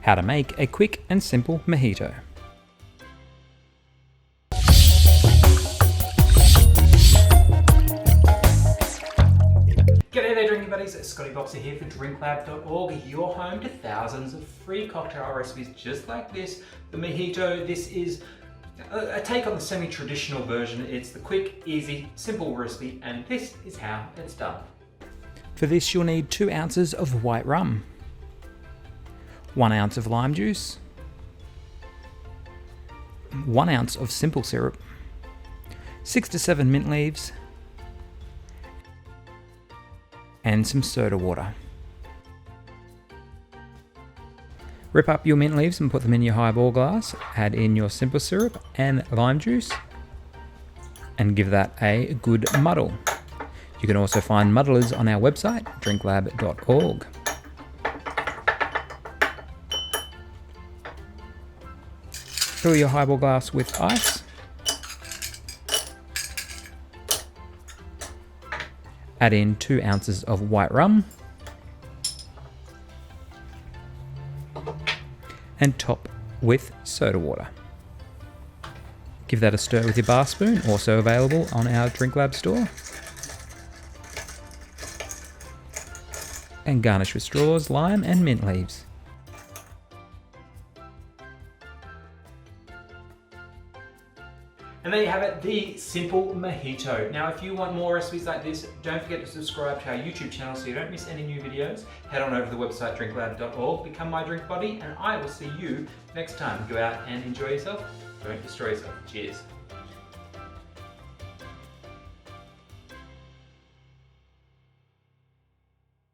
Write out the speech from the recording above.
How to make a quick and simple mojito. G'day there drinking buddies, Scotty Boxa here for DrinkLab.org, your home to thousands of free cocktail recipes just like this. The mojito, this is a take on the semi-traditional version. It's the quick, easy, simple recipe, and this is how it's done. For this you'll need 2 ounces of white rum, 1 ounce of lime juice, 1 ounce of simple syrup, 6 to 7 mint leaves, and some soda water. Rip up your mint leaves and put them in your highball glass, add in your simple syrup and lime juice, and give that a good muddle. You can also find muddlers on our website, DrinkLab.org. Fill your highball glass with ice. Add in 2 ounces of white rum and top with soda water. Give that a stir with your bar spoon, also available on our DrinkLab store. And garnish with straws, lime and mint leaves. And there you have it, the simple mojito. Now, if you want more recipes like this, don't forget to subscribe to our YouTube channel so you don't miss any new videos. Head on over to the website DrinkLab.org, become my drink buddy, and I will see you next time. Go out and enjoy yourself. Don't destroy yourself. Cheers.